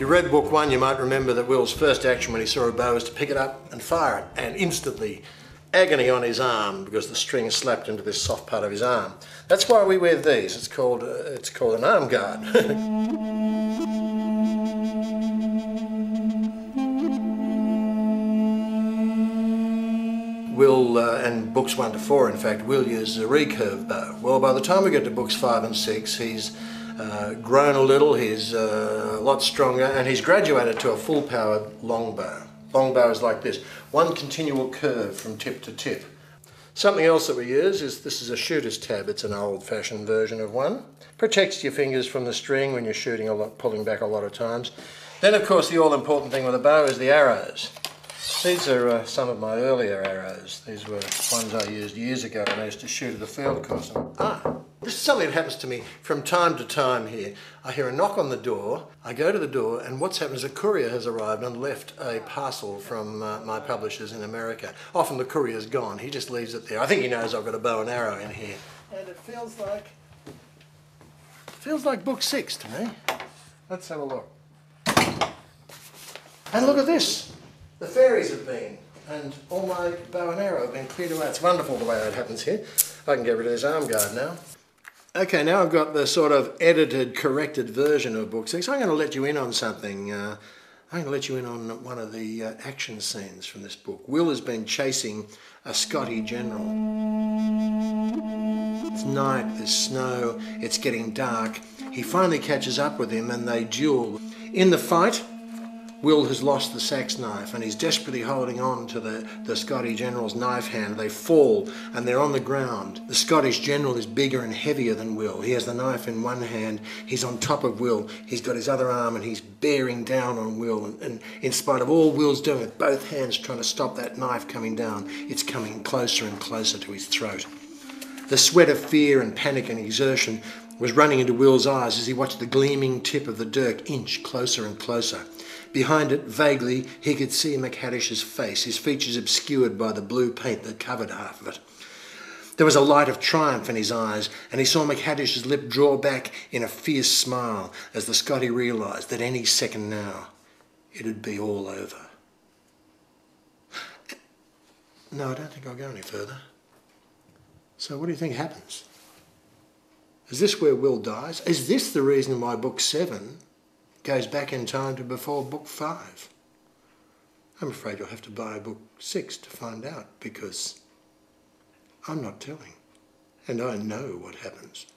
you read book 1, you might remember that Will's first action when he saw a bow was to pick it up and fire it, and instantly agony on his arm because the string slapped into this soft part of his arm. That's why we wear these. It's called an arm guard. Will, and books 1 to 4 in fact, Will uses a recurve bow. Well, by the time we get to books 5 and 6, he's grown a little, he's a lot stronger, and he's graduated to a full-powered longbow. Longbow is like this, one continual curve from tip to tip. Something else that we use is, this is a shooter's tab. It's an old-fashioned version of one. Protects your fingers from the string when you're shooting a lot, pulling back a lot of times. Then of course the all-important thing with a bow is the arrows. These are some of my earlier arrows. These were ones I used years ago when I used to shoot at the field course. This is something that happens to me from time to time here. I hear a knock on the door, I go to the door, and what's happened is a courier has arrived and left a parcel from my publishers in America. Often the courier's gone, he just leaves it there. I think he knows I've got a bow and arrow in here. And it feels like book 6 to me. Let's have a look. And look at this. The fairies have been, and all my bow and arrow have been cleared away. It's wonderful the way that happens here. I can get rid of this arm guard now. Okay, now I've got the sort of edited, corrected version of book 6. I'm going to let you in on something. I'm going to let you in on one of the action scenes from this book. Will has been chasing a Scotty general. It's night, there's snow, it's getting dark. He finally catches up with him and they duel. In the fight, Will has lost the sax knife and he's desperately holding on to the Scottish general's knife hand. They fall and they're on the ground. The Scottish general is bigger and heavier than Will. He has the knife in one hand, he's on top of Will, he's got his other arm and he's bearing down on Will. And in spite of all Will's doing with both hands trying to stop that knife coming down, it's coming closer and closer to his throat. The sweat of fear and panic and exertion was running into Will's eyes as he watched the gleaming tip of the dirk inch closer and closer. Behind it, vaguely, he could see McHaddish's face, his features obscured by the blue paint that covered half of it. There was a light of triumph in his eyes, and he saw McHaddish's lip draw back in a fierce smile as the Scotty realised that any second now, it'd be all over. No, I don't think I'll go any further. So what do you think happens? Is this where Will dies? Is this the reason why book 7 goes back in time to before book 5? I'm afraid you'll have to buy book 6 to find out, because I'm not telling, and I know what happens.